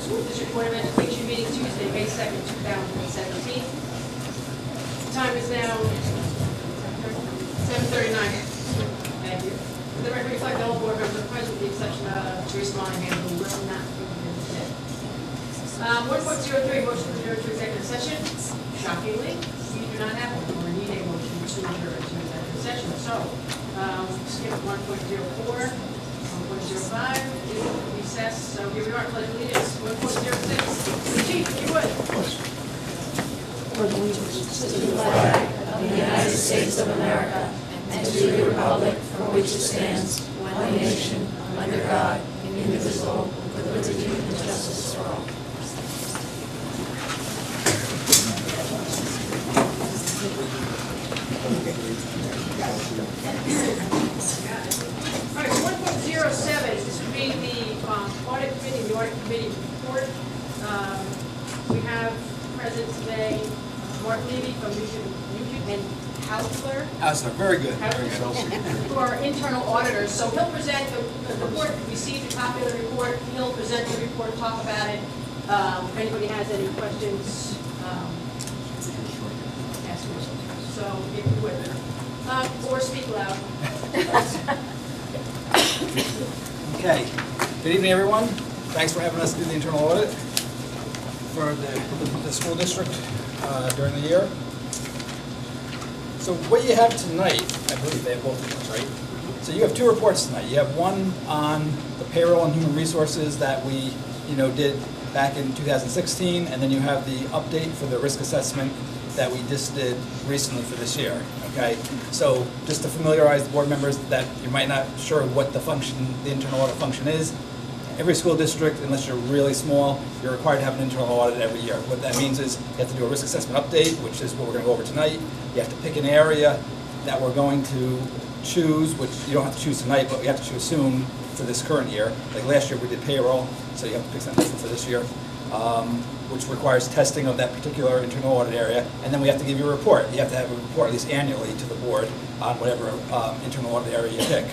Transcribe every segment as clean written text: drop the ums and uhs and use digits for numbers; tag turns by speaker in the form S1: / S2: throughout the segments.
S1: School District Board of Education meeting Tuesday, May 2nd, 2017. The time is now 7:39. Thank you. The record reflects all board members are present with the exception of Teresa Monahan, who will not be here today. 1.03, motion to adjourn to executive session. Shockingly, we do not have one, or need a motion to adjourn to executive session. So, skip 1.04, 1.05, is recess. So here we are, pledge of allegiance. 1.06. Chief, if you would.
S2: Pledge allegiance to the flag of the United States of America and to the republic for which it stands, one nation, under God, indivisible, with liberty and justice for all.
S1: All right, so 1.07, this would be the audit committee report. We have present today Mark Levy from Nugent and Hausler.
S3: Hausler, very good.
S1: Who are internal auditors. So he'll present the board, received a copy of the report. He'll present the report, talk about it. If anybody has any questions, ask questions. So if you would, or speak loud.
S3: Okay. Good evening, everyone. Thanks for having us do the internal audit for the school district during the year. So what you have tonight, I believe they have both of those, right? So you have two reports tonight. You have one on the payroll and human resources that we, did back in 2016, and then you have the update for the risk assessment that we just did recently for this year. Okay. So just to familiarize the board members that you might not sure what the internal audit function is. Every school district, unless you're really small, you're required to have an internal audit every year. What that means is you have to do a risk assessment update, which is what we're going to go over tonight. You have to pick an area that we're going to choose, which you don't have to choose tonight, but we have to choose soon for this current year. Like last year we did payroll, so you have to pick something different for this year, which requires testing of that particular internal audit area. And then we have to give you a report. You have to have a report at least annually to the board on whatever internal audit area you pick.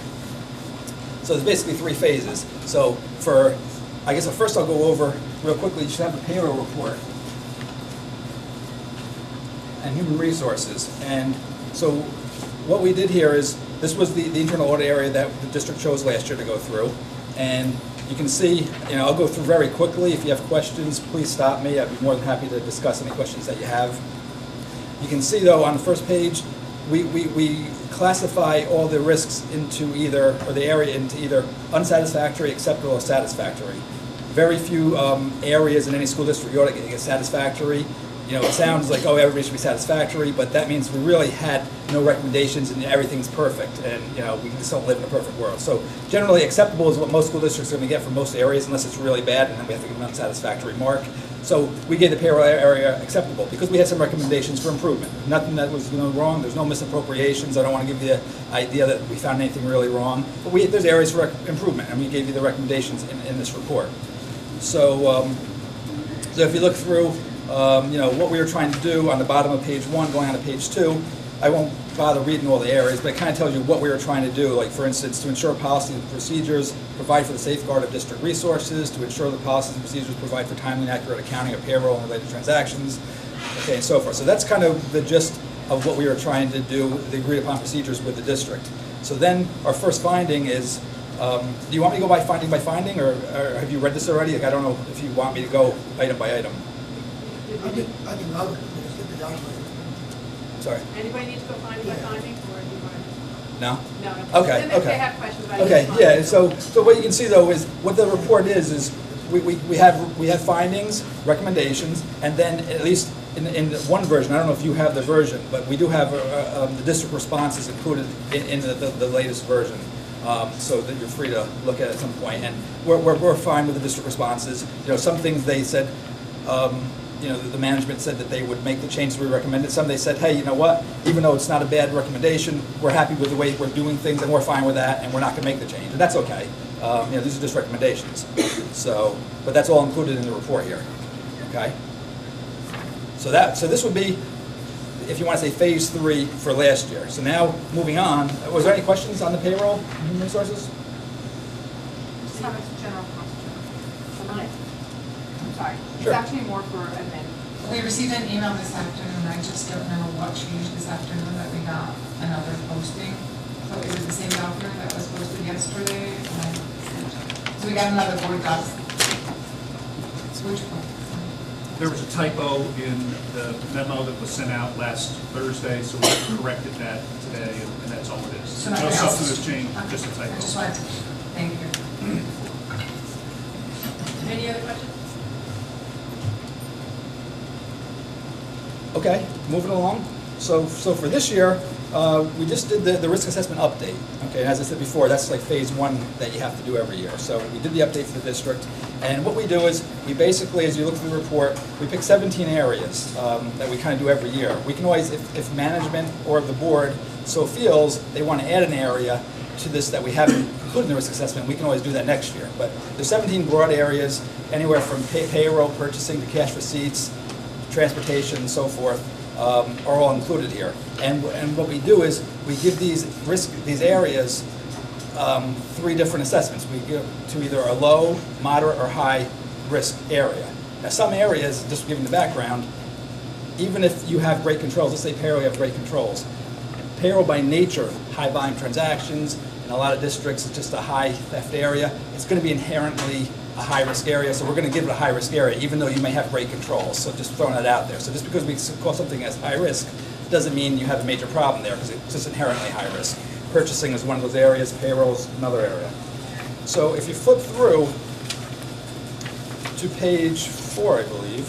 S3: So there's basically three phases. So I guess first I'll go over real quickly. You should have the payroll report and human resources. And so what we did here is, this was the internal audit area that the district chose last year to go through. And you can see, I'll go through very quickly. If you have questions, please stop me. I'd be more than happy to discuss any questions that you have. You can see though on the first page, we classify all the risks into the area into either unsatisfactory, acceptable, or satisfactory. Very few areas in any school district you ought to get satisfactory. It sounds like, oh, everybody should be satisfactory, but that means we really had no recommendations and everything's perfect, and we just don't live in a perfect world. So generally acceptable is what most school districts are going to get for most areas, unless it's really bad, and then we have to give an unsatisfactory mark. So we gave the payroll area acceptable because we had some recommendations for improvement. Nothing that was wrong. There's no misappropriations. I don't want to give you the idea that we found anything really wrong. But there's areas for improvement, and we gave you the recommendations in this report. So, so if you look through, what we were trying to do on the bottom of page 1, going on to page 2, I won't bother reading all the areas, but it kind of tells you what we were trying to do. Like, for instance, to ensure policies and procedures provide for the safeguard of district resources, to ensure the policies and procedures provide for timely and accurate accounting of payroll and related transactions, okay, and so forth. So that's kind of the gist of what we were trying to do, the agreed upon procedures with the district. So then our first finding is, do you want me to go by finding, or have you read this already? Like, I don't know if you want me to go item by item.
S4: I think I would get the document.
S3: Sorry.
S1: Anybody need to go finding by finding, or do you want to?
S3: No?
S1: No.
S3: Okay,
S1: Then if
S3: okay.
S1: they have questions about
S3: Okay,
S1: it.
S3: yeah, so what you can see though is, what the report is we have findings, recommendations, and then at least in one version, I don't know if you have the version, but we do have the district responses included in the latest version. So that you're free to look at some point, and we're fine with the district responses. Some things they said, the management said that they would make the changes we recommended. Some they said, hey, you know what? Even though it's not a bad recommendation, we're happy with the way we're doing things, and we're fine with that, and we're not going to make the change, and that's okay. These are just recommendations. So, but that's all included in the report here. Okay. So this would be, if you want to say, phase 3 for last year. So now moving on, was there any questions on the payroll and human resources?
S1: Just have a general question.
S5: I'm sorry. It's
S3: Sure.
S5: actually more for admin.
S6: We received an email this afternoon, I just don't know what changed this afternoon, that we got another posting. So is it the same document that was posted yesterday? So we got another board doc. So which one?
S7: There was a typo in the memo that was sent out last Thursday, so we corrected that today, and that's all it is.
S6: So
S7: No
S6: nothing else?
S7: substantive change, just a
S6: I just
S7: typo.
S6: wanted to, thank you.
S1: Any other questions?
S3: Okay, moving along. So for this year, we just did the risk assessment update. Okay, and as I said before, that's like phase one that you have to do every year. So we did the update for the district. And what we do is, we basically, as you look through the report, we pick 17 areas that we kind of do every year. We can always, if management or the board so feels they want to add an area to this that we haven't included in the risk assessment, we can always do that next year. But there's 17 broad areas, anywhere from payroll, purchasing, to cash receipts, transportation, and so forth, are all included here. And what we do is, we give these areas 3 different assessments. We give to either a low, moderate, or high risk area. Now, some areas, just giving the background, even if you have great controls, let's say payroll, you have great controls. Payroll by nature, high volume transactions, in a lot of districts, it's just a high theft area. It's going to be inherently a high risk area, so we're going to give it a high risk area, even though you may have great controls. So just throwing that out there. So just because we call something as high risk, doesn't mean you have a major problem there, because it's just inherently high risk. Purchasing is one of those areas, payroll is another area. So if you flip through to page 4, I believe,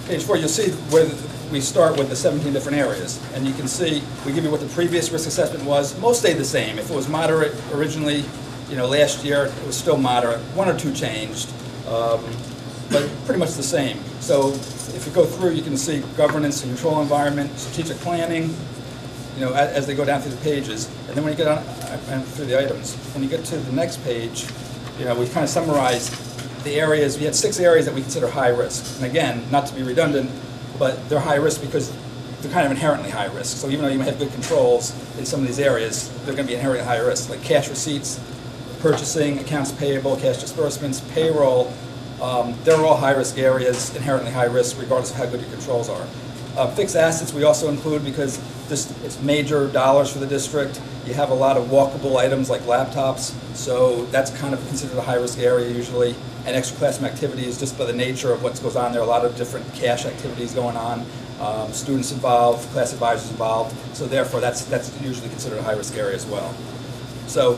S3: page 4, you'll see where we start with the 17 different areas. And you can see, we give you what the previous risk assessment was. Most stayed the same. If it was moderate originally, last year, it was still moderate. 1 or 2 changed, but pretty much the same. So if you go through, you can see governance and control environment, strategic planning, as they go down through the pages. And then when you get on through the items, when you get to the next page, we kind of summarize the areas. We had 6 areas that we consider high risk. And again, not to be redundant, but they're high risk because they're kind of inherently high risk. So even though you may have good controls in some of these areas, they're going to be inherently high risk, like cash receipts, purchasing, accounts payable, cash disbursements, payroll. They're all high-risk areas, inherently high risk, regardless of how good your controls are. Fixed assets we also include because it's major dollars for the district. You have a lot of walkable items like laptops, so that's kind of considered a high-risk area usually. And extra classroom activities, just by the nature of what goes on there, a lot of different cash activities going on, students involved, class advisors involved, so therefore that's usually considered a high-risk area as well. So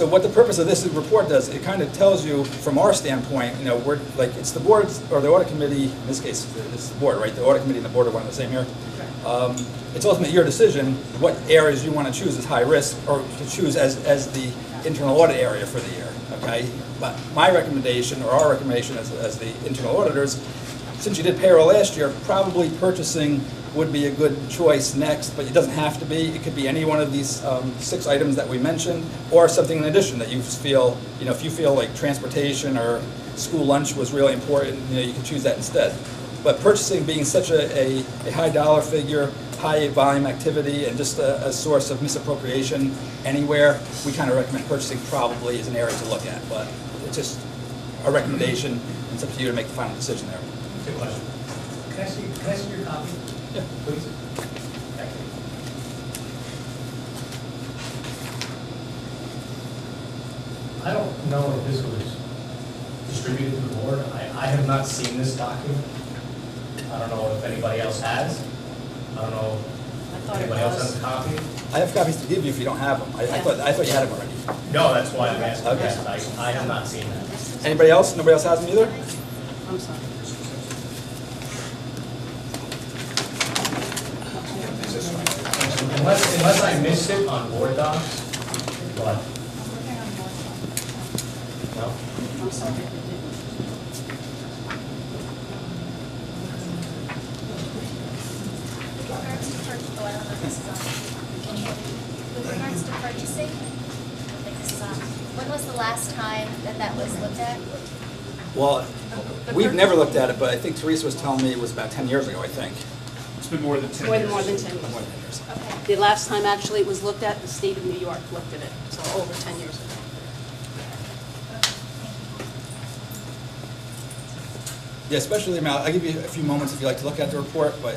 S3: what the purpose of this report does, it kind of tells you from our standpoint, we're like, it's the board or the audit committee, in this case it's the board, right? The audit committee and the board are one and the same here. It's ultimately your decision what areas you want to choose as high risk or to choose as the internal audit area for the year, okay? But my recommendation, or our recommendation as the internal auditors, since you did payroll last year, probably purchasing would be a good choice next, but it doesn't have to be. It could be any one of these 6 items that we mentioned, or something in addition that you feel, if you feel like transportation or school lunch was really important, you can choose that instead. But purchasing being such a high dollar figure, high volume activity, and just a source of misappropriation anywhere, we kind of recommend purchasing probably as an area to look at. But it's just a recommendation, and it's up to you to make the final decision there.
S8: Good question. Can I see your copy?
S3: Yeah.
S8: Please. Thank you. I don't know if this was distributed to the board. I have not seen this document. I don't know if anybody else has. I don't know if anybody else has a copy.
S3: I have copies to give you if you don't have them. I thought you had them already.
S8: No, that's why I'm asking.
S3: Okay.
S8: Yes, I have not seen that.
S3: Anybody else? Nobody else has them either?
S1: I'm sorry.
S8: Unless I missed it on board docs, but, no?
S1: I'm sorry.
S2: With regards to purchasing, I don't know if this is on. With regards to purchasing, I think this is on. When was the last time that was looked at?
S3: Well, we've never looked at it, but I think Teresa was telling me it was about 10 years ago, I think.
S7: It's been more than 10
S9: More
S7: years.
S9: than 10 years.
S3: More than 10 years.
S2: Okay.
S9: The last time actually it was looked at, the state of New York looked at it, so over 10 years ago.
S3: Yeah, especially the amount, I'll give you a few moments if you'd like to look at the report, but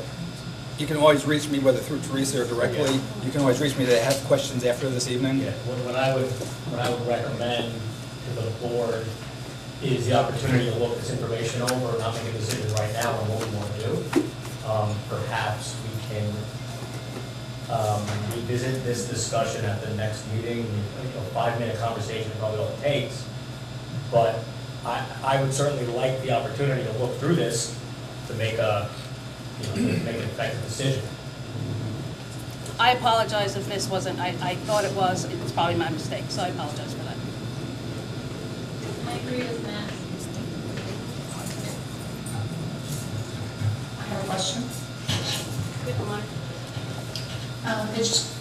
S3: you can always reach me, whether through Teresa or directly. You can always reach me to have questions after this evening.
S8: Yeah, what I would recommend to the board is the opportunity to look this information over and not make a decision right now on what we want to do. Perhaps we can revisit this discussion at the next meeting. A 5-minute conversation is probably all it takes. But I would certainly like the opportunity to look through this to make make an effective decision.
S9: I apologize if this wasn't, I thought it was, it's probably my mistake, so I apologize for that.
S2: I agree with Matt.
S6: I have a question.
S9: Good, Lamar.
S6: It's just,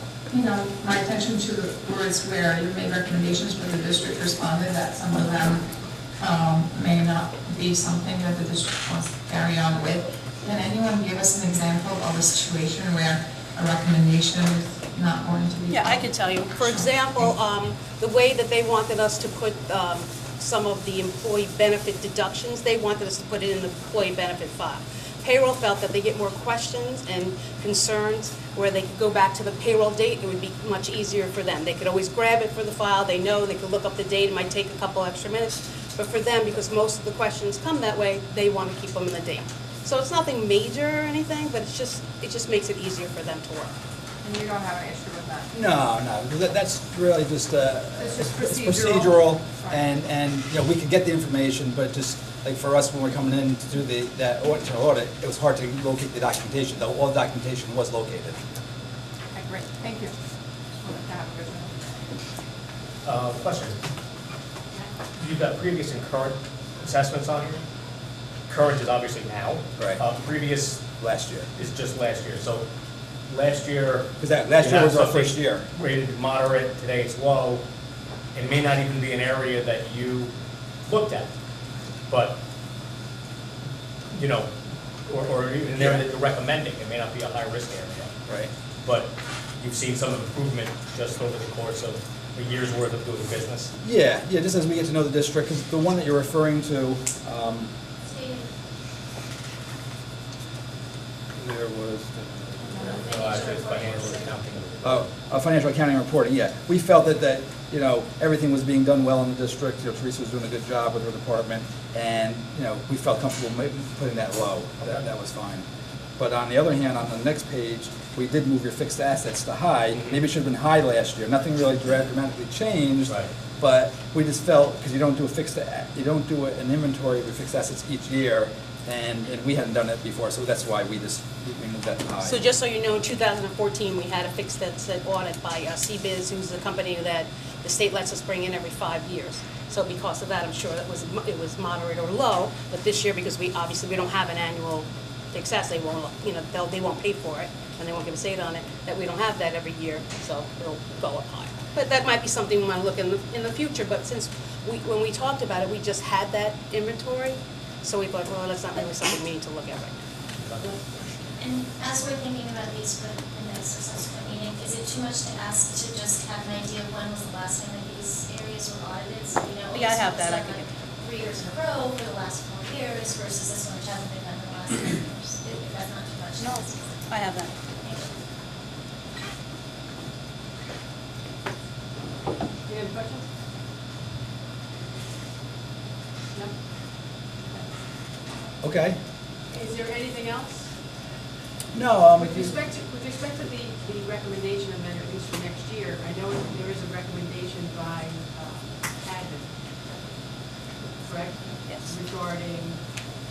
S6: my attention to the words where you made recommendations where the district responded that some of them may not be something that the district wants to carry on with. Can anyone give us an example of a situation where a recommendation is not going to be?
S9: Yeah, I could tell you. For example, the way that they wanted us to put some of the employee benefit deductions, they wanted us to put it in the employee benefit file. Payroll felt that they get more questions and concerns where they could go back to the payroll date. It would be much easier for them. They could always grab it for the file. They know they could look up the date. It might take a couple extra minutes. But for them, because most of the questions come that way, they want to keep them in the date. So it's nothing major or anything, but it just makes it easier for them to work.
S6: And you don't have an issue with that?
S3: No, because that's really just,
S6: It's just
S3: it's
S6: procedural.
S3: procedural, and, we can get the information, but just, like for us, when we're coming in to do that internal audit, it was hard to locate the documentation, though all the documentation was located.
S6: Okay, great, thank you. Just wanted to have a good one.
S8: Question. You've got previous and current assessments on here. Current is obviously now.
S3: Right.
S8: Previous
S3: Last year.
S8: is just last year. So last year.
S3: Because that last
S8: you
S3: year
S8: have
S3: was our
S8: something
S3: first year.
S8: Rated moderate, today it's low. It may not even be an area that you looked at, but, or even an area that you're recommending. It may not be a high-risk area.
S3: Right.
S8: But you've seen some improvement just over the course of a year's worth of doing business.
S3: Yeah, just as we get to know the district, because the one that you're referring to, there was,
S8: Actually, it's financial accounting.
S3: Financial accounting and reporting, yeah. We felt that everything was being done well in the district. Teresa was doing a good job with her department, and, we felt comfortable putting that low. That was fine. But on the other hand, on the next page, we did move your fixed assets to high. Maybe it should have been high last year. Nothing really dramatically changed.
S8: Right.
S3: But we just felt, because you don't do an inventory of your fixed assets each year, and we hadn't done it before, so that's why we moved that to high.
S9: So just so you know, in 2014, we had a fixed asset audit by CBiz, who's a company that the state lets us bring in every 5 years. So because of that, I'm sure it was moderate or low, but this year, because we don't have an annual fixed asset, they won't pay for it, and they won't give us aid on it, that we don't have that every year, so it'll go up higher. But that might be something we want to look in the future, but since when we talked about it, we just had that inventory, so we thought, well, that's not really something we need to look at right now.
S2: And as we're thinking about these for the next or subsequent meeting, is it too much to ask to just have an idea of when was the last time that these areas were audited? So,
S9: Yeah, I have that. I
S2: it's
S9: can
S2: like
S9: get
S2: 3 years in a row for the last 4 years versus this one which hasn't been done in the last 10 years. If that's not too much to
S9: No,
S2: ask.
S9: I have that.
S2: Thank you.
S1: Any other questions? No?
S3: Okay.
S1: Is there anything else?
S3: No,
S1: With respect to the recommendation amendment, at least for next year, I know there is a recommendation by admin, correct?
S9: Yes.
S1: Regarding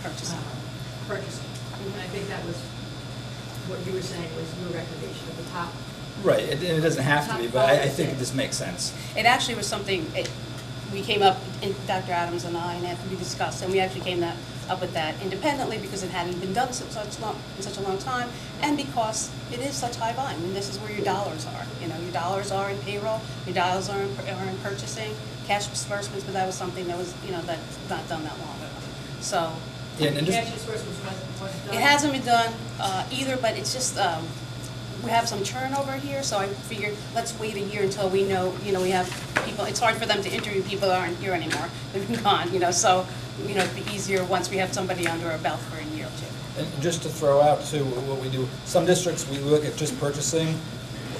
S9: Purchasing.
S1: purchasing. And I think that was what you were saying was your recommendation at the top.
S3: right, it doesn't have to be, but I think this makes sense.
S9: It actually was something, we came up, and Dr. Adams and I, and after we discussed, and we actually came up with that independently because it hadn't been done in such a long time, and because it is such high volume. I mean, this is where your dollars are. Your dollars are in payroll, your dollars are in purchasing, cash disbursements, but that was something that was, that's not done that long ago. So,
S3: Yeah, and just,
S1: Cash disbursements wasn't done?
S9: it hasn't been done either, but it's just, we have some turnover here, so I figured let's wait a year until we know, we have people, it's hard for them to interview people that aren't here anymore, they've been gone, so you know, it'd be easier once we have somebody under our belt for a year or two.
S3: And just to throw out too, what we do, some districts, we look at just purchasing.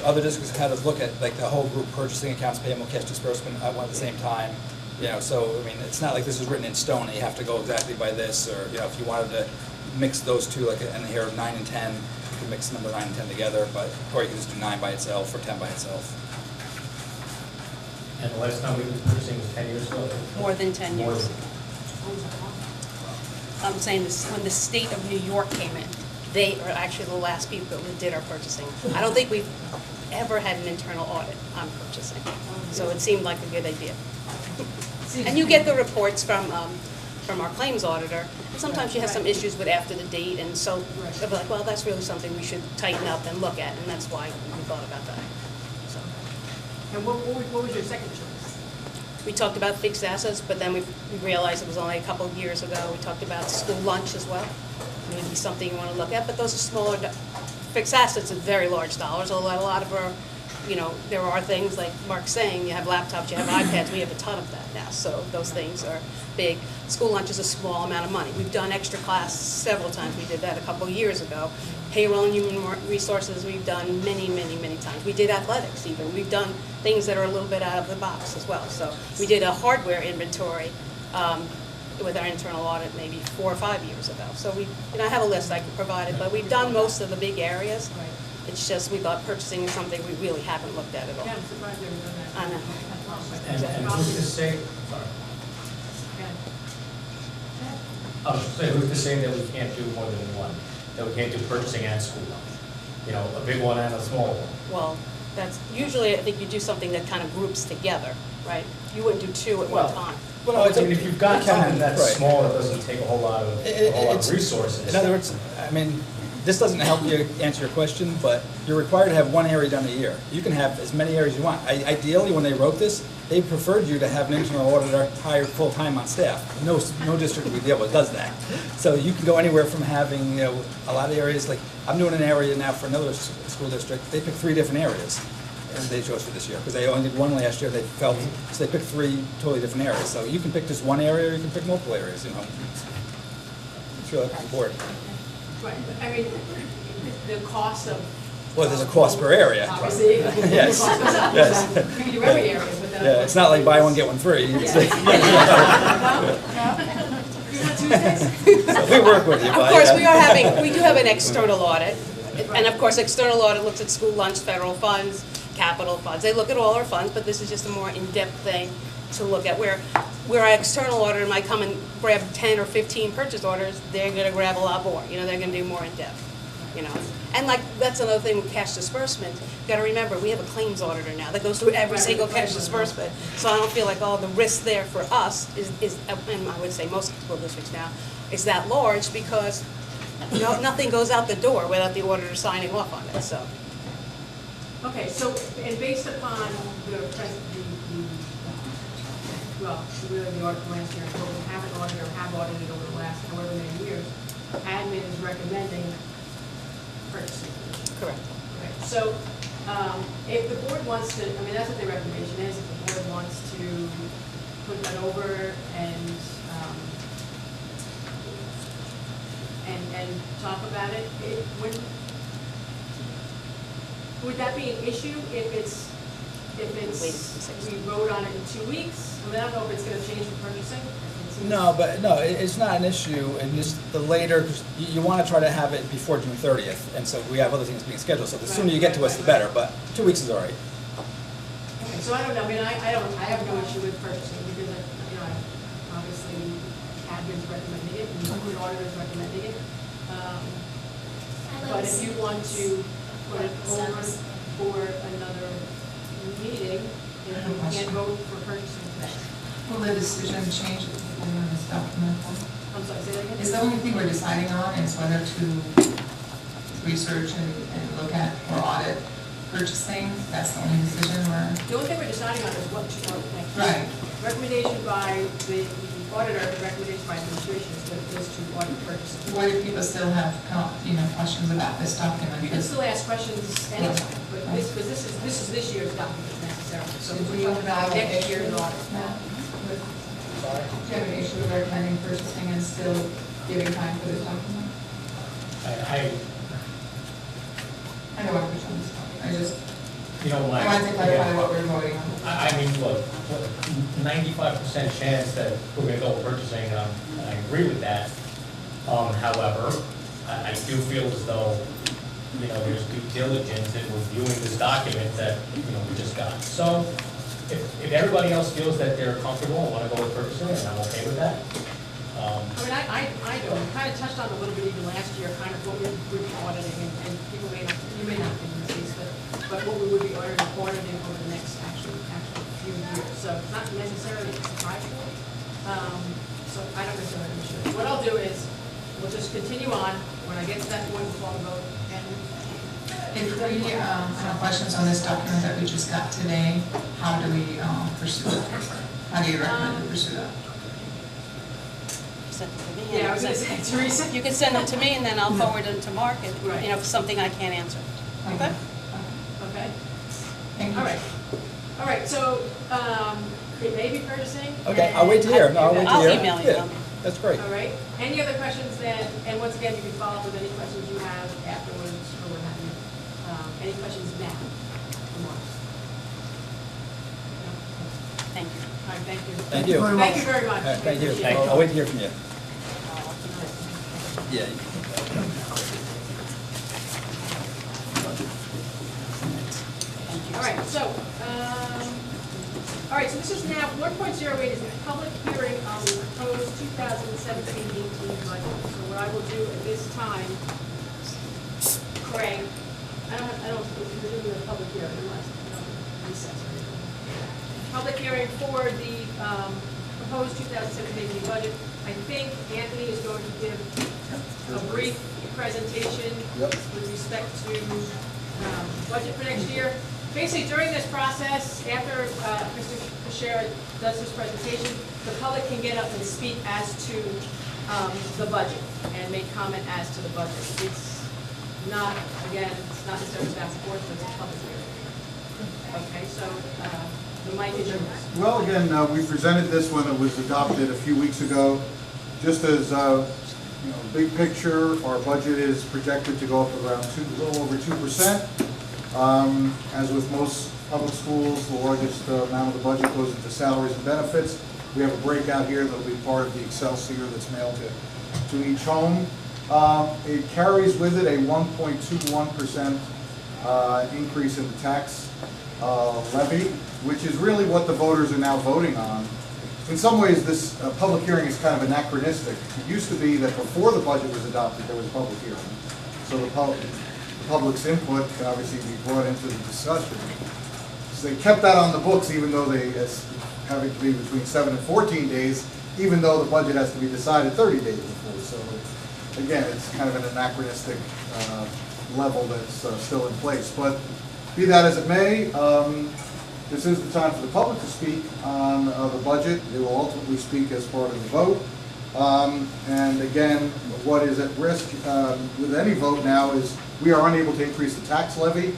S3: Other districts kind of look at like the whole group, purchasing, accounts payable, cash disbursement at one at the same time. You know, so, I mean, it's not like this is written in stone, and you have to go exactly by this, or, you know, if you wanted to mix those two, like in here, 9 and 10, you can mix number 9 and 10 together, but, or you can just do 9 by itself or 10 by itself.
S8: And the last time we did purchasing was 10 years ago?
S9: More than 10
S8: More
S9: years.
S8: than-
S9: I'm saying this, when the state of New York came in, they are actually the last people that did our purchasing. I don't think we've ever had an internal audit on purchasing, so it seemed like a good idea. And you get the reports from our claims auditor, and sometimes you have some issues with after the date, and so they'll be like, well, that's really something we should tighten up and look at, and that's why we thought about that. So,
S1: And what was your second choice?
S9: we talked about fixed assets, but then we realized it was only a couple of years ago. We talked about school lunch as well. Maybe something you want to look at, but those are smaller, fixed assets are very large dollars, although a lot of our, you know, there are things like Mark's saying, you have laptops, you have iPads, we have a ton of that now, so those things are big. School lunch is a small amount of money. We've done extra class several times. We did that a couple of years ago. Payroll and human resources, we've done many, many, many times. We did athletics even. We've done things that are a little bit out of the box as well. So we did a hardware inventory with our internal audit maybe 4 or 5 years ago. So we, I have a list I can provide it, but we've done most of the big areas.
S1: Right.
S9: It's just we thought purchasing is something we really haven't looked at all.
S1: Yeah, I'm surprised they were doing that.
S9: I know.
S8: And who's to say, sorry, I was saying, who's to say that we can't do more than one? That we can't do purchasing and school lunch? You know, a big one and a small one?
S9: Well, that's, usually I think you do something that kind of groups together, right? You wouldn't do two at one
S8: Well,
S9: time.
S3: Well, no,
S8: I mean, if you've got something that's
S3: Right.
S8: small, it doesn't take a whole lot of
S3: It's-
S8: resources.
S3: In other words, I mean, this doesn't help you answer your question, but you're required to have one area done a year. You can have as many areas you want. Ideally, when they wrote this, they preferred you to have an internal auditor hired full-time on staff. No district we deal with does that. So you can go anywhere from having, you know, a lot of areas, like, I'm doing an area now for another school district, they picked 3 different areas, and they chose for this year, because they only did one last year, they felt, so they picked 3 totally different areas. So you can pick just one area, or you can pick multiple areas, you know. It's really up to the board.
S1: Right, but I mean, the cost of.
S3: Well, there's a cost per area.
S1: Obviously.
S3: Yes,
S1: The cost goes up,
S3: yes.
S1: so we can do every area, but then.
S3: Yeah, it's not like buy one, get one free. It's like-
S1: You're not Tuesdays?
S3: So we work with you,
S9: Of
S3: but.
S9: course, we do have an external audit, and of course, external audit looks at school lunch, federal funds, capital funds. They look at all our funds, but this is just a more in-depth thing to look at, where our external auditor might come and grab 10 or 15 purchase orders, they're gonna grab a lot more, you know, they're gonna do more in-depth, you know. And like, that's another thing with cash disbursement, you gotta remember, we have a claims auditor now that goes through every single cash disbursement. So I don't feel like all the risk there for us is, and I would say most school districts now, is that large, because nothing goes out the door without the auditor signing off on it, so.
S1: Okay, so, and based upon well, really the article last year, what we haven't audited or have audited over the last however many years, admin is recommending purchasing.
S9: Correct.
S1: Okay, so, if the board wants to, I mean, that's what the recommendation is, if the board wants to put that over and talk about it, would that be an issue if we vote on it in 2 weeks? I mean, I don't know if it's gonna change the purchasing.
S3: No, but no, it's not an issue, and just the later, because you want to try to have it before June 30th, and so we have other things being scheduled, so the sooner you get to us, the better, but 2 weeks is all right.
S1: Okay, so I don't know, I mean, I have no issue with purchasing, because, obviously, admin's recommending it, and the auditor's recommending it. But if you want to put it over for another meeting, then we can't vote for purchasing today.
S6: Will the decision change if we vote on this document?
S1: I'm sorry, say that again?
S6: Is the only thing we're deciding on is whether to research and look at or audit purchasing? That's the only decision we're...
S1: The only thing we're deciding on is what to vote next.
S6: Right.
S1: Recommendation by the auditor, recommendation by administration is to audit purchasing.
S6: What if people still have, questions about this document?
S1: You can still ask questions anytime, but this is this year's document necessarily, so
S6: Did
S1: we're
S6: we
S1: talking about
S6: evaluate
S1: next year's
S6: it?
S1: audit.
S6: No.
S3: So
S8: July.
S6: Do you have an issue with recommending purchasing and still giving time for this document? I don't want to push on this topic, I just,
S8: You know,
S6: I want to clarify what we're voting on.
S8: I mean, look, 95% chance that we're gonna go purchasing, and I agree with that. However, I do feel as though, you know, there's due diligence in reviewing this document that, you know, we just got. So, if everybody else feels that they're comfortable and wanna go with purchasing, and I'm okay with that.
S1: I mean, I don't, we kind of touched on a little bit even last year, kind of what we would be auditing, and people may not, you may not be in this case, but what we would be auditing over the next actual few years. So it's not necessarily a surprise for me. So I don't necessarily have an issue. What I'll do is, we'll just continue on, when I get to that point, we'll call the vote, and
S6: If we have questions on this document that we just got today, how do we pursue that? How do you recommend we pursue that?
S9: Send it to me.
S1: yeah, I was gonna say, Teresa.
S9: You can send them to me, and then I'll forward them to Mark, if,
S1: Right.
S9: you know, if something I can't answer. Okay?
S1: Okay,
S6: Thank you.
S1: all right, so, it may be purchasing.
S3: Okay, I'll wait to hear. No, I'll wait to
S9: I'll
S3: hear.
S9: email you.
S3: Yeah, that's great.
S1: All right, any other questions then, and once again, you can follow up with any questions you have afterwards, or what have you. Any questions now from us? No?
S9: Thank you.
S1: All right, thank you.
S3: Thank you.
S4: Very
S1: Thank you very much.
S3: All right, thank you.
S1: Appreciate it.
S3: I'll wait to hear from you. Yeah.
S1: All right, so this is now, 1.08 is a public hearing on the proposed 2017-18 budget. So what I will do at this time, Craig, I don't, we're doing a public hearing unless, recess or anything. Public hearing for the proposed 2017-18 budget. I think Anthony is going to give a brief presentation with respect to budget for next year. Basically, during this process, after Mr. Bashir does his presentation, the public can get up and speak as to the budget and make comment as to the budget. It's not, again, it's not necessarily staff support, but it's a public hearing. Okay, so the mic is yours.
S5: Well, again, we presented this when it was adopted a few weeks ago. Just as big picture, our budget is projected to go up around a little over 2%. As with most public schools, the largest amount of the budget goes into salaries and benefits. We have a breakout here that will be part of the Excelsior that's mailed to each home. It carries with it a 1.21% increase in the tax levy, which is really what the voters are now voting on. In some ways, this public hearing is kind of anachronistic. It used to be that before the budget was adopted, there was a public hearing. So the public's input can obviously be brought into the discussion. So they kept that on the books, even though they, having to be between 7 and 14 days, even though the budget has to be decided 30 days before. So again, it's kind of an anachronistic level that's still in place. But be that as it may, this is the time for the public to speak on the budget. They will ultimately speak as part of the vote. And again, what is at risk with any vote now is we are unable to increase the tax levy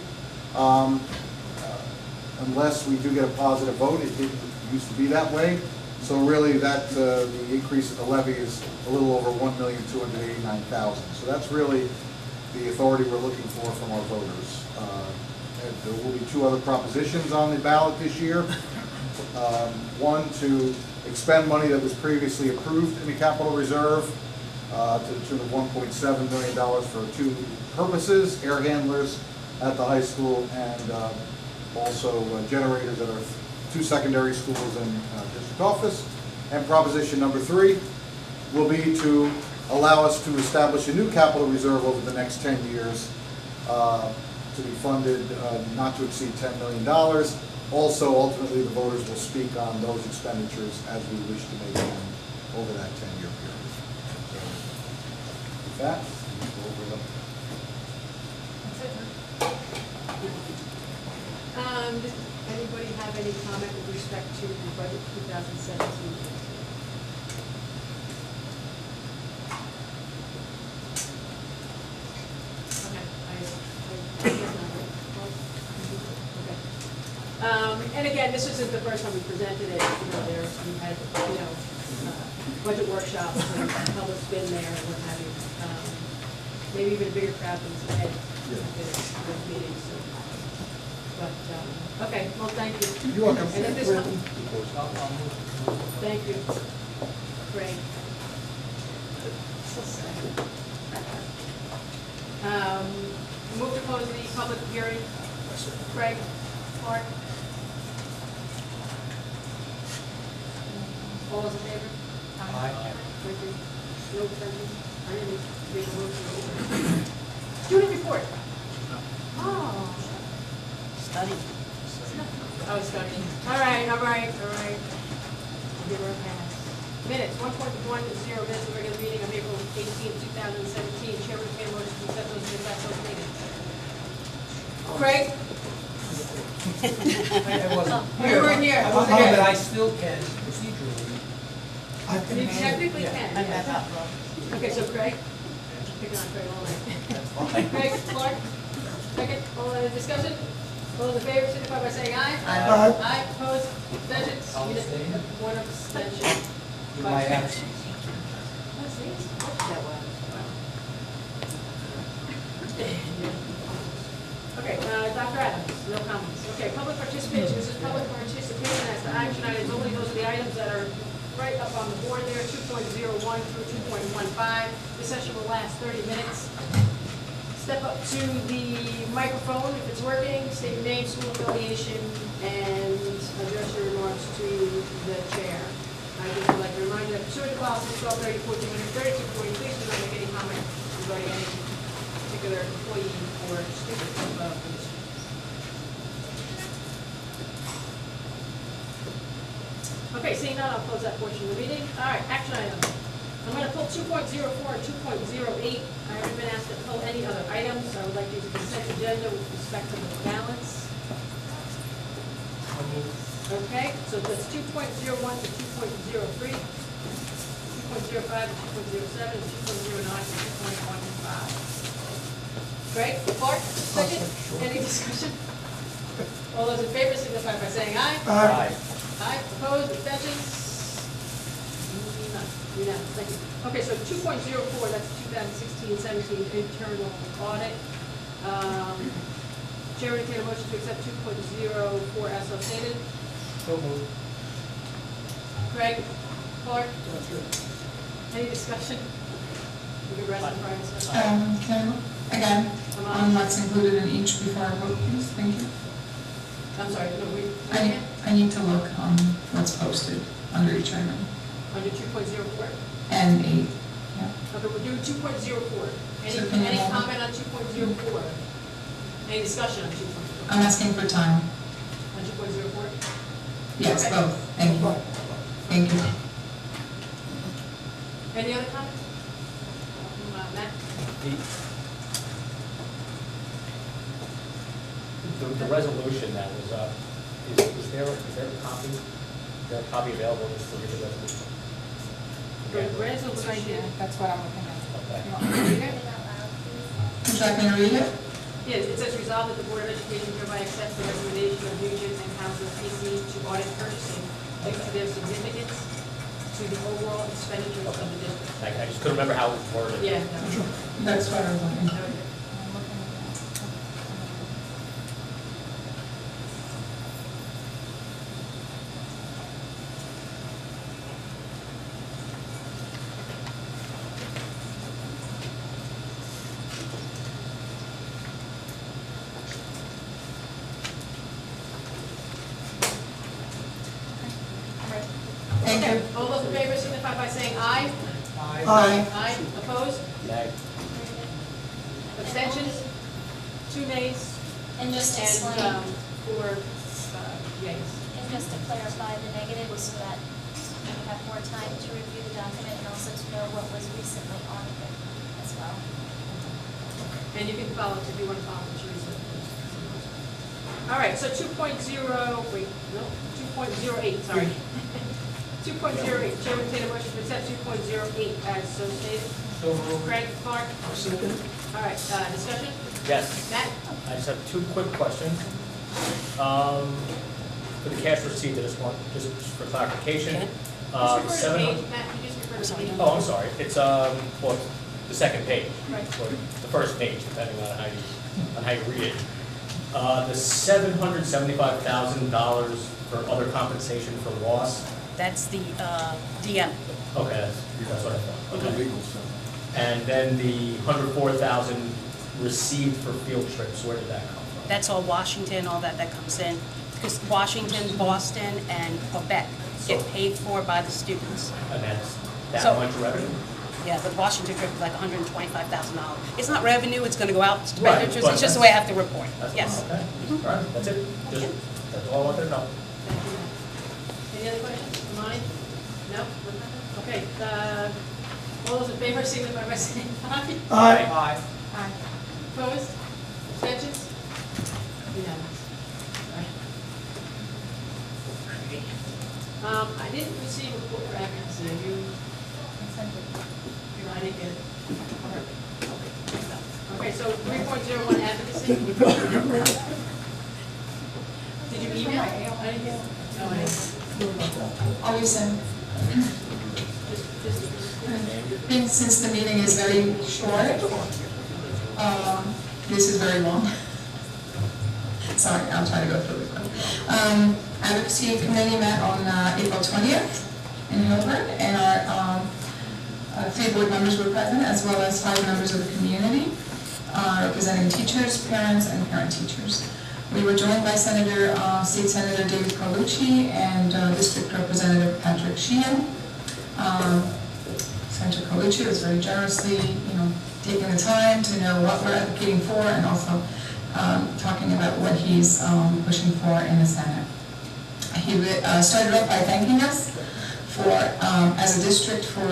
S5: unless we do get a positive vote. It used to be that way. So really that the increase in the levy is a little over $1,289,000. So that's really the authority we're looking for from our voters. And there will be two other propositions on the ballot this year. One, to expend money that was previously approved in the capital reserve to the tune of $1.7 million for two purposes: air handlers at the high school and also generators at our two secondary schools and district office. And proposition number 3 will be to allow us to establish a new capital reserve over the next 10 years to be funded not to exceed $10 million. Also, ultimately, the voters will speak on those expenditures as we wish to make them over that 10-year period. So, with that, we'll go over them.
S1: Does anybody have any comment with respect to the budget 2017? And again, this isn't the first time we presented it. You know, we had, budget workshops, and the public's been there and what have you. Maybe even a bigger crowd than today at this meeting, so. But, okay, well, thank you.
S4: You're welcome.
S1: And at this time, thank you. Great. Move to close the public hearing. Craig, Clark. All those in favor? Thank you. No abstentions? I didn't make a motion. Student report. Oh.
S9: Study.
S1: Oh, studying. All right. Give her a pass. Minutes, 1.10 minutes of regular meeting of April 18, 2017. Chair would entertain a motion to accept those minutes as stated. Craig?
S10: I wasn't
S1: You weren't here.
S10: I wasn't here, but I still can procedurally.
S1: You technically can,
S10: Yeah.
S1: yes. Okay, so Craig? Picking on Craig all night.
S10: That's fine.
S1: Craig, Clark? Second, all in discussion? All those in favor, signify by saying aye.
S4: Aye.
S1: Aye, opposed, abstentions?
S10: I'll abstain.
S1: One abstention.
S10: In my absence.
S1: Oh, see, that was. Okay, Dr. Adams, no comments. Okay, public participation, this is public participation as to action items, only those are the items that are right up on the board there, 2.01 through 2.15. This session will last 30 minutes. Step up to the microphone if it's working, state your name, school affiliation, and address your remarks to the chair. I just would like to remind you that pursuant to policy 1230, 1430, 240, please do not make any comment regarding any particular employee or student of the district. Okay, seeing none, I'll close that portion of the meeting. All right, action items. I'm going to pull 2.04 and 2.08. I haven't been asked to pull any other items. I would like to use the consent agenda with respect to the balance. Okay, so that's 2.01 to 2.03, 2.05 to 2.07, 2.09 to 2.15. Great, Clark, second. Any discussion? All those in favor signify by saying aye.
S4: Aye.
S1: Aye, opposed, abstentions? None. Unanimous, thank you. Okay, so 2.04, that's 2016-17 internal audit. Chair would entertain a motion to accept 2.04 as so stated.
S10: So moved.
S1: Greg, Clark,
S4: That's good.
S1: any discussion? We can rest on Friday.
S6: Can I look again on what's included in each before I vote, please? Thank you.
S1: I'm sorry, no,
S6: I need to look on what's posted under each item.
S1: under 2.04.
S6: And 8, yeah.
S1: Okay, we're doing 2.04.
S6: So can you
S1: Any
S6: hold-
S1: comment on 2.04? Any discussion on 2.04?
S6: I'm asking for time.
S1: On 2.04?
S6: Yes,
S1: Okay.
S6: both. Thank you. Thank you.
S1: Any other comments? Matt?
S8: The resolution that was up, is there a copy? Is there a copy available to look at the resolution?
S1: The resolution.
S6: That's what I'm looking at.
S8: Okay.
S1: You want me to read it?
S6: Would you like me to read it?
S1: Yes, it says resolved that the Board of Education hereby accepts the recommendation of Nugent and Council PC to audit purchasing due to their significance to the overall expenditures of the district.
S8: I just couldn't remember how it was worded.
S1: Yeah, no.
S6: That's what I was looking at.
S1: Okay.
S6: Thank you.
S1: Okay, all those in favor signify by saying aye.
S4: Aye.
S1: Aye, opposed?
S8: Nay.
S1: Abstentions? 2 nays
S2: And just to
S1: and
S2: explain,
S1: 4 yays.
S2: and just to clarify, the negative was so that you have more time to review the document and also to know what was recently audited as well.
S1: And you can follow it if you want to follow what Teresa. All right, so 2.0, wait, no, 2.08, sorry. 2.08, Chair would entertain a motion to accept 2.08 as so stated.
S10: So moved.
S1: Craig, Clark,
S4: I'll second.
S1: all right, discussion?
S8: Yes.
S1: Matt?
S8: I just have two quick questions. for the cash receipt, I just want, just for clarification.
S9: Okay.
S1: Just refer to the
S8: 700
S1: page, Matt, you just refer to the page.
S8: Oh, I'm sorry, it's, well, the second page,
S1: Right.
S8: or the first page, depending on how you read it. The $775,000 for other compensation for loss,
S9: That's the DM.
S8: okay, that's what I thought, okay. And then the $104,000 received for field trips, where did that come from?
S9: That's all Washington, all that comes in. Because Washington, Boston, and Quebec get paid for by the students.
S8: And that's that
S9: So-
S8: much revenue?
S9: Yeah, the Washington trip is like $125,000. It's not revenue, it's gonna go out to
S8: Right,
S9: expenditures,
S8: but
S9: it's just the way I have to report.
S8: That's
S9: Yes.
S8: Okay, all right, that's it, just, that's all I wanted to know.
S1: Thank you, Matt. Any other questions? Mine? No? Okay, all those in favor, signify by saying aye.
S10: Aye.
S1: Aye. Opposed? Abstentions? Unanimous. All right. I didn't receive a report for advocacy. Have you? I didn't get it. Okay, so 3.01 advocacy. Did you email? I didn't get it. No, I didn't.
S6: Always send.
S1: Just-
S6: Since the meeting is very short, this is very long. Sorry, I'll try to go through it quick. Advocacy Committee met on April 20th in Hilbert, and our 3 board members were present, as well as 5 members of the community, representing teachers, parents, and parent-teachers. We were joined by State Senator David Carlucci and District Representative Patrick Sheehan. Senator Carlucci was very generously, taking the time to know what we're advocating for, and also talking about what he's pushing for in the Senate. He started off by thanking us for, as a district, for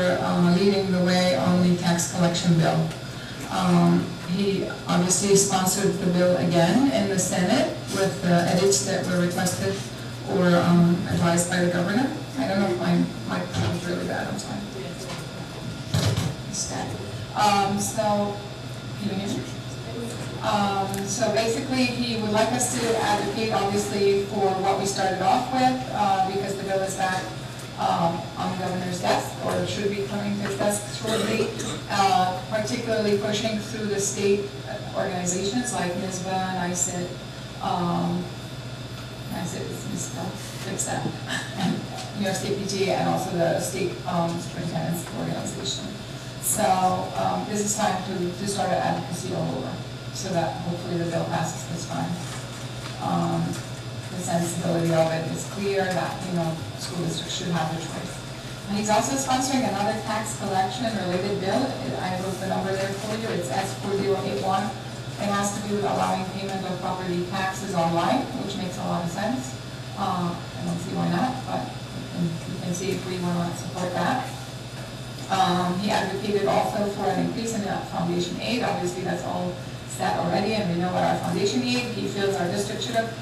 S6: leading the way on the tax collection bill. He obviously sponsored the bill again in the Senate with edits that were requested or advised by the governor. I don't know if my microphone is really bad, I'm sorry. So, can you hear me? So basically, he would like us to advocate, obviously, for what we started off with, because the bill is back on the governor's desk, or should be coming to his desk shortly, particularly pushing through the state organizations like NISBA and ISIT, fix that, and New York State PTA, and also the state superintendent's organization. So this is time to start an advocacy all over, so that hopefully the bill passes this time. The sensibility of it is clear that, school districts should have a choice. And he's also sponsoring another tax collection related bill. I wrote the number there for you. It's S4081. It has to do with allowing payment of property taxes online, which makes a lot of sense. I don't see why not, but we can see if we want to support that. He advocated also for an increase in foundation aid. Obviously, that's all set already, and we know what our foundation aid. He feels our district should have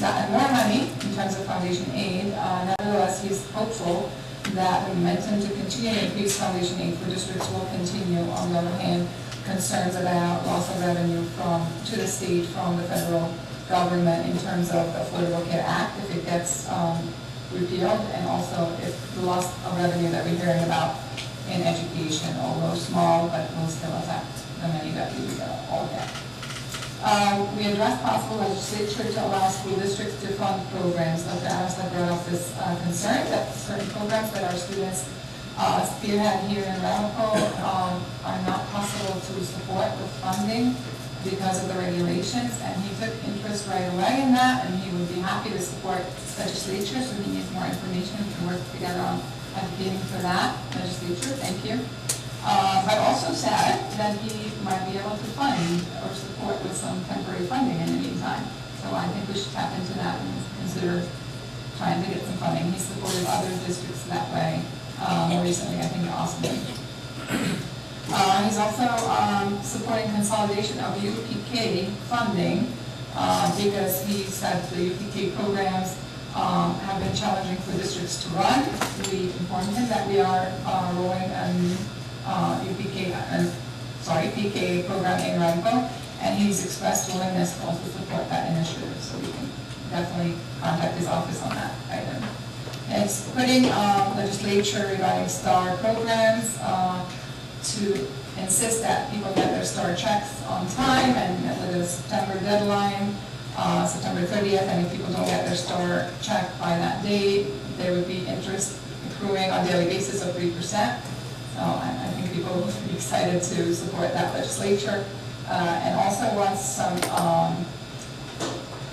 S6: gotten more money in terms of foundation aid. Nevertheless, he's hopeful that the momentum to continue to increase foundation aid for districts will continue. On the other hand, concerns about loss of revenue to the state from the federal government in terms of the Affordable Care Act, if it gets repealed, and also if the loss of revenue that we're hearing about in education, although small, but will still affect the money that we all get. We addressed possible legislature to allow school districts to fund programs. Dr. Adams had brought up this concern that certain programs that our students spearhead here in Ramapo are not possible to support with funding because of the regulations, and he took interest right away in that, and he would be happy to support legislature, so he needs more information. We can work together on advocating for that legislature. Thank you. But also said that he might be able to fund or support with some temporary funding in the meantime. So I think we should tap into that and consider trying to get some funding. He supported other districts that way. More recently, I think Austin. He's also supporting consolidation of UPK funding because he said the UPK programs have been challenging for districts to run. We informed him that we are rolling PK program in Ramapo, and he's expressed willingness to also support that initiative, so we can definitely contact his office on that item. And it's putting legislature regarding STAR programs to insist that people get their STAR checks on time and with a September deadline, September 30th, and if people don't get their STAR check by that date, there would be interest accruing on a daily basis of 3%. So I think people will be excited to support that legislature. And also wants some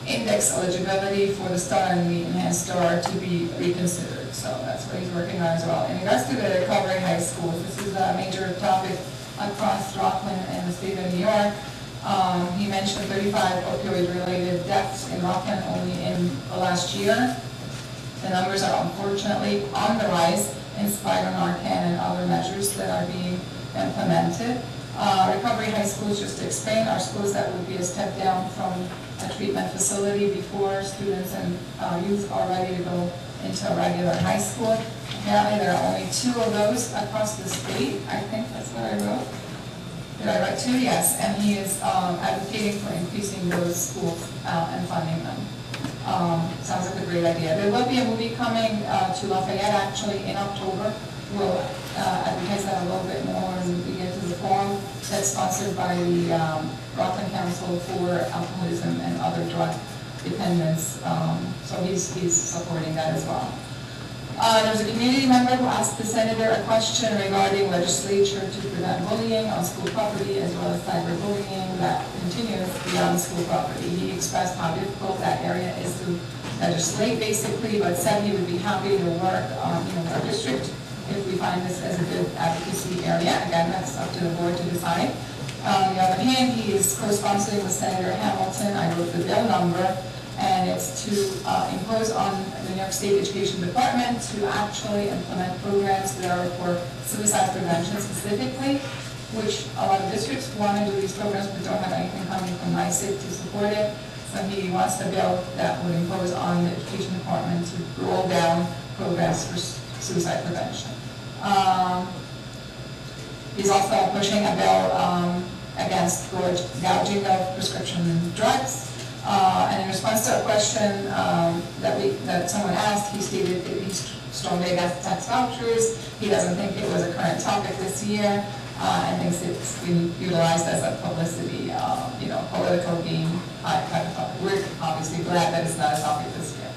S6: index eligibility for the STAR and the enhanced STAR to be reconsidered. So that's what he's working on as well. In regards to the recovery high schools, this is a major topic across Rockland and the state of New York. He mentioned 35 opioid-related deaths in Rockland only in the last year. The numbers are unfortunately on the rise in spite of Narcan and other measures that are being implemented. Recovery high schools, just to explain, are schools that would be a step down from a treatment facility before students and youth are ready to go into a regular high school. Apparently there are only 2 of those across the state. I think that's what I wrote. Did I write 2? Yes, and he is advocating for increasing those schools and funding them. Sounds like a great idea. There will be a movie coming to Lafayette actually in October. We'll advertise that a little bit more as we get to the forum. That's sponsored by the Rockland Council for Alcoholism and Other Drug Dependence. So he's supporting that as well. There was a community member who asked the senator a question regarding legislature to prevent bullying on school property as well as cyberbullying that continues beyond school property. He expressed how difficult that area is to legislate basically, but said he would be happy to work with our district if we find this as a good advocacy area. Again, that's up to the board to decide. On the other hand, he is co-sponsoring with Senator Hamilton. I wrote the bill number, and it's to impose on the New York State Education Department to actually implement programs that are for suicide prevention specifically, which a lot of districts want to do these programs but don't have anything coming from NYSID to support it. So he wants a bill that would impose on the Education Department to roll down programs for suicide prevention. He's also pushing a bill against gouging of prescription drugs. And in response to a question that someone asked, he stated that he's strongly against tax vouchers. He doesn't think it was a current topic this year, and thinks it's been utilized as a publicity, political game type of topic. We're obviously glad that it's not a topic this year.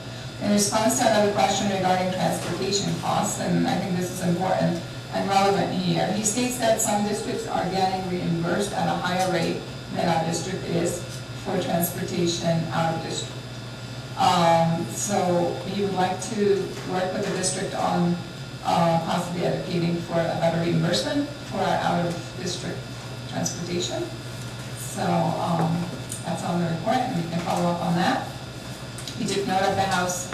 S6: In response to another question regarding transportation costs, and I think this is important and relevant here, he states that some districts are getting reimbursed at a higher rate than our district is for transportation out of district. So he would like to work with the district on possibly advocating for a better reimbursement for our out of district transportation. So that's on the report, and we can follow up on that. He took note of the House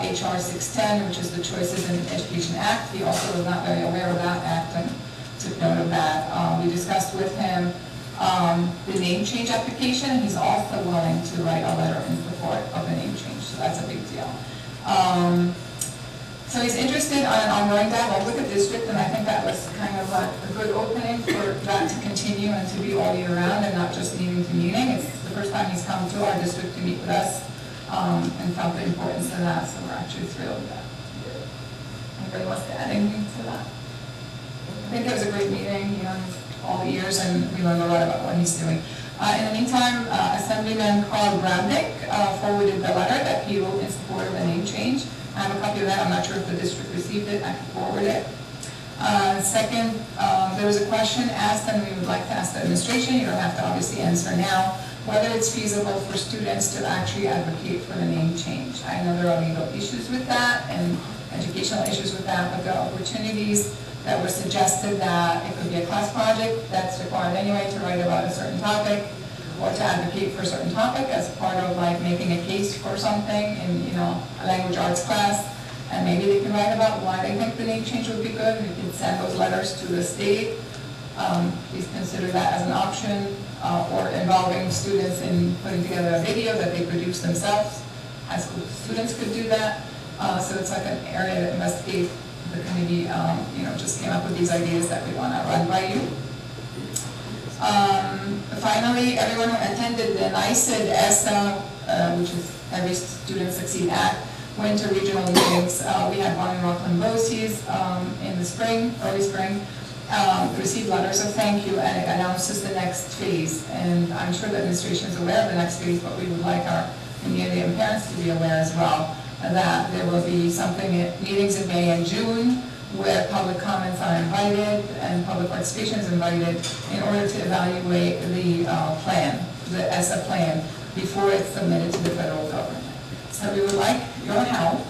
S6: HR 610, which is the Choices in Education Act. He also was not very aware of that act and took note of that. We discussed with him the name change application. He's also willing to write a letter in support of the name change, so that's a big deal. So he's interested in an ongoing dialogue with the district, and I think that was kind of a good opening for that to continue and to be all year round and not just meeting to meeting. It's the first time he's come to our district to meet with us and felt the importance of that, so we're actually thrilled with that. Anybody wants to add anything to that? I think it was a great meeting, all the years, and we learned a lot about what he's doing. In the meantime, Assemblyman Carl Bradnick forwarded the letter that he wrote in support of the name change. I have a copy of that. I'm not sure if the district received it. I can forward it. Second, there was a question asked, and we would like to ask the administration, you don't have to obviously answer now, whether it's feasible for students to actually advocate for the name change. I know there are legal issues with that and educational issues with that, but there are opportunities that were suggested that it could be a class project that's required anyway to write about a certain topic or to advocate for a certain topic as part of like making a case for something in a language arts class. And maybe they can write about why they think the name change would be good. We can send those letters to the state. Please consider that as an option, or involving students in putting together a video that they produce themselves. High school students could do that. So it's like an area to investigate. The committee, just came up with these ideas that we want to run by you. Finally, everyone who attended the NYSID ESSA, which is every student succeed at. Went to regional meetings, we had one in Rockland Bossies in the spring, early spring. Received letters of thank you, and it announces the next phase. And I'm sure the administration is aware of the next phase, but we would like our community and parents to be aware as well, that there will be meetings in May and June where public comments are invited and public participation is invited in order to evaluate the plan, the ESSA plan, before it's submitted to the federal government. So we would like your help.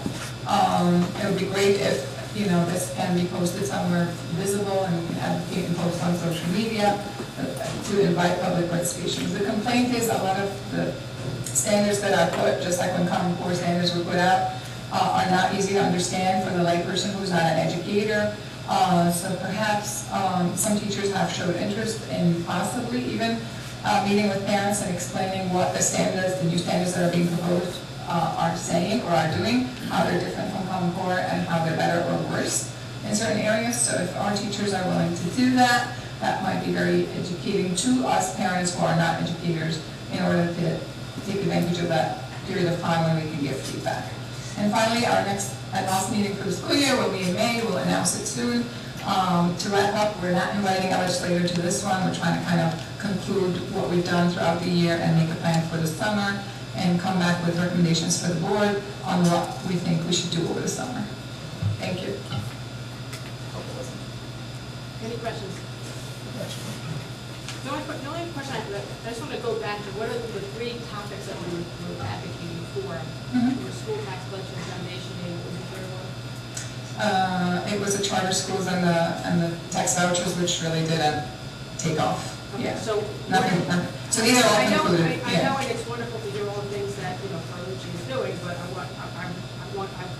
S6: It would be great if, this can be posted somewhere visible and we can advocate and post on social media to invite public participation. The complaint is a lot of the standards that are put, just like when Common Core standards were put out, are not easy to understand for the layperson who's not an educator. So perhaps some teachers have showed interest in possibly even meeting with parents and explaining what the standards, the new standards that are being proposed are saying or are doing, how they're different from Common Core and how they're better or worse in certain areas. So if our teachers are willing to do that, that might be very educating to us parents who are not educators in order to take advantage of that period of time when we can give feedback. And finally, our next and last meeting for the school year will be in May. We'll announce it soon. To wrap up, we're not inviting a legislator to this one. We're trying to kind of conclude what we've done throughout the year and make a plan for the summer and come back with recommendations for the board on what we think we should do over the summer. Thank you.
S1: Any questions? The only question I just want to go back to, what are the three topics that we were advocating for? The school tax collection foundation, and what was the third one?
S6: It was the charter schools and the tax vouchers, which really didn't take off.
S1: Okay,
S6: Yeah.
S1: so
S6: Nothing. So these are all
S1: I know,
S6: included.
S1: I know, and it's wonderful to hear all the things that, Carlucci is doing, but I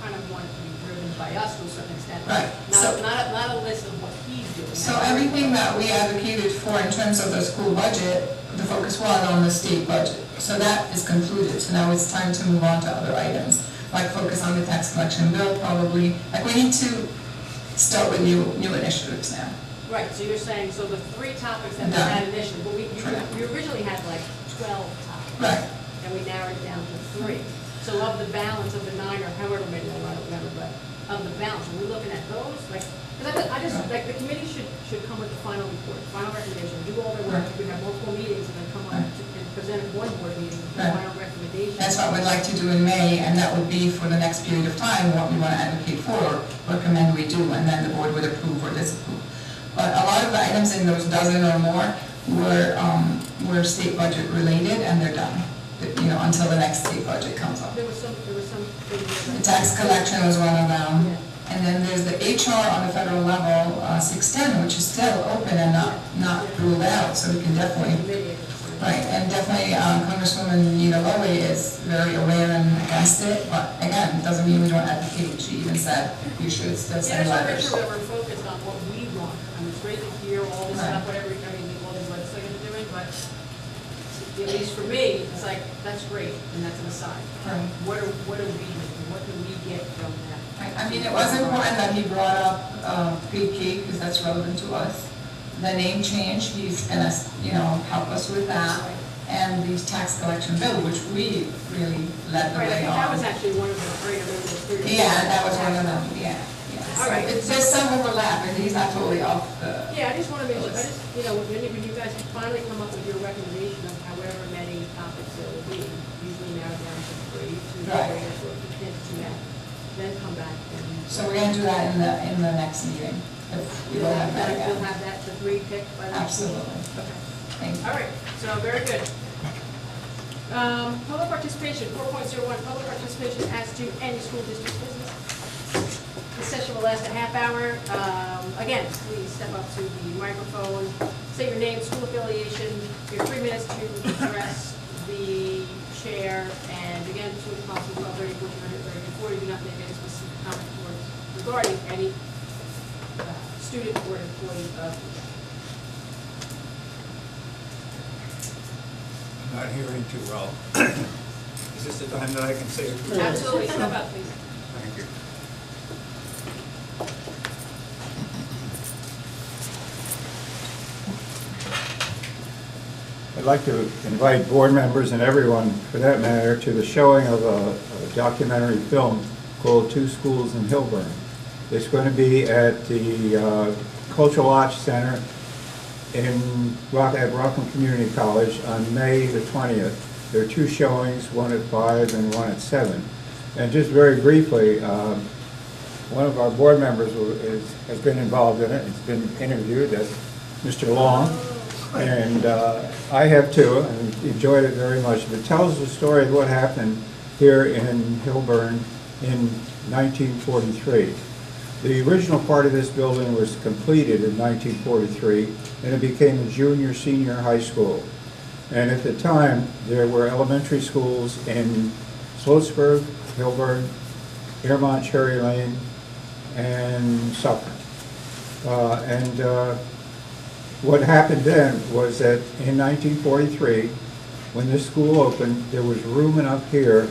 S1: kind of want it to be driven by us to a certain extent.
S6: Right.
S1: Not a list of what he's doing.
S6: So everything that we advocated for in terms of the school budget, the focus was on the state budget. So that is concluded. So now it's time to move on to other items, like focus on the tax collection bill probably. Like we need to start with new initiatives now.
S1: Right, so you're saying, so the three topics that we
S6: Done.
S1: had initially, but we
S6: Correct.
S1: originally had like 12 topics.
S6: Right.
S1: And we narrowed it down to 3. So of the balance of the 9, or however many, I don't remember, but of the balance, are we looking at those? Like, because I just, like, the committee should come with the final report, final recommendation, do all their work, we have multiple meetings, and then come on and present at one board meeting, the
S6: Right.
S1: final recommendation.
S6: That's what we'd like to do in May, and that would be for the next period of time, what we want to advocate for, or recommend we do, and then the board would approve or disapprove. But a lot of the items in those dozen or more were state budget related, and they're done, until the next state budget comes up.
S1: There was some
S6: The tax collection was one of them. And then there's the HR on the federal level, 610, which is still open and not ruled out, so we can definitely, right, and definitely Congresswoman Nita Lowey is very aware and against it, but again, it doesn't mean we don't advocate. She even said you should still send
S1: Yeah,
S6: letters.
S1: just make sure that we're focused on what we want. I mean, it's great to hear all this stuff, whatever, all these legislators are doing, but at least for me, it's like, that's great, and that's an aside.
S6: Right.
S1: What are we doing? What do we get from that?
S6: I mean, it was important that he brought up pre-K, because that's relevant to us. The name change, he's gonna, help us with that. And the tax collection bill, which we really led the
S1: Right, I
S6: way
S1: think that was
S6: on.
S1: actually one of the three,
S6: Yeah, that was one of them, yeah.
S1: All right.
S6: There's some overlap, and he's not totally off the.
S1: Yeah, I just want to make sure, when you guys finally come up with your recommendation of however many topics there will be, usually narrow down to 3, 2,
S6: Right.
S1: 3, or 10 to that, then come back and.
S6: So we're gonna do that in the next meeting, if we don't have that
S1: You'll
S6: again.
S1: have that, the 3 picked by the next meeting?
S6: Absolutely.
S1: Okay.
S6: Thank you.
S1: All right, so very good. Public participation, 4.01, public participation as to any school district business. This session will last a half hour. Again, please step up to the microphone, say your name, school affiliation, you have 3 minutes to address the chair, and again, to the policy 1230, 1430, 40, do not make any specific comment regarding any student or employee of the
S11: Not hearing too well. Is this the time that I can say it?
S1: Absolutely, step up, please.
S11: Thank you.
S12: I'd like to invite board members and everyone, for that matter, to the showing of a documentary film called Two Schools in Hillburn. It's going to be at the Cultural Arts Center at Rockland Community College on May the 20th. There are two showings, one at 5 and one at 7. And just very briefly, one of our board members has been involved in it. It's been interviewed. That's Mr. Long. And I have too, and enjoyed it very much. It tells the story of what happened here in Hillburn in 1943. The original part of this building was completed in 1943, and it became a junior-senior high school. And at the time, there were elementary schools in Sloatsburg, Hillburn, Airmont, Cherry Lane, and Suffolk. What happened then was that in 1943, when this school opened, there was room enough here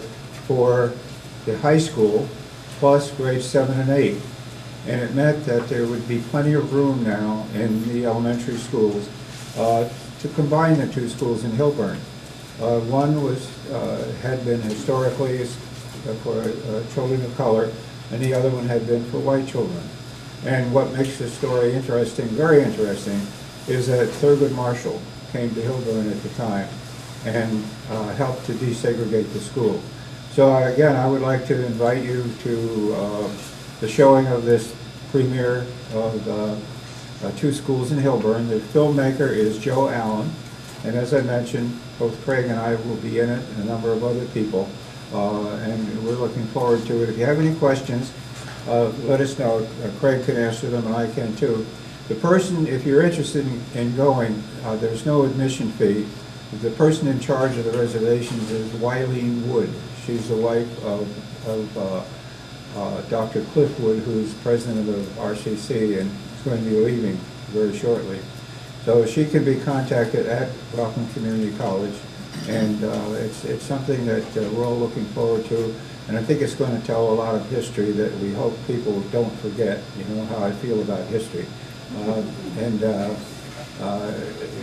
S12: for the high school plus grades 7 and 8. And it meant that there would be plenty of room now in the elementary schools to combine the two schools in Hillburn. One had been historically for children of color, and the other one had been for white children. And what makes the story interesting, very interesting, is that Thurgood Marshall came to Hillburn at the time and helped to desegregate the school. So again, I would like to invite you to the showing of this premiere of Two Schools in Hillburn. The filmmaker is Joe Allen, and as I mentioned, both Craig and I will be in it, and a number of other people, and we're looking forward to it. If you have any questions, let us know. Craig can answer them, and I can too. The person, if you're interested in going, there's no admission fee. The person in charge of the reservations is Wileen Wood. She's the wife of Dr. Cliff Wood, who's president of Rcc and is going to be leaving very shortly. So she can be contacted at Rockland Community College, and it's something that we're all looking forward to. And I think it's going to tell a lot of history that we hope people don't forget. You know how I feel about history.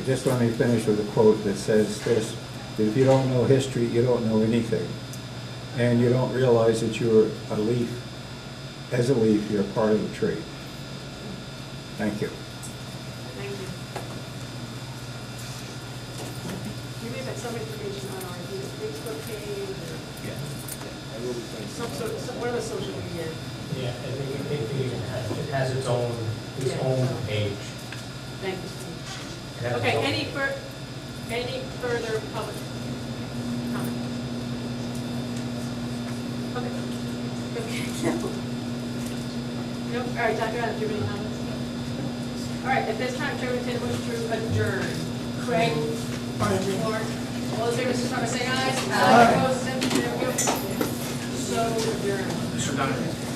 S12: Just let me finish with a quote that says this: that if you don't know history, you don't know anything. And you don't realize that you're a leaf. As a leaf, you're part of a tree. Thank you.
S1: Thank you. You may have some information on our Facebook page or some sort of, what are the social media?
S8: Yeah, I think it has its own page.
S1: Thank you, Steve.
S8: It has
S1: Okay,
S8: its own-
S1: any further public comment? Okay. Nope, all right, Dr. Adams, do you have any comments? All right, at this time, Chair will take a motion to adjourn. Craig? Mark? All those in favor, signify by saying aye. Aye. Opposed, abstentions, there we go. So adjourned.
S7: Mr. Donovan.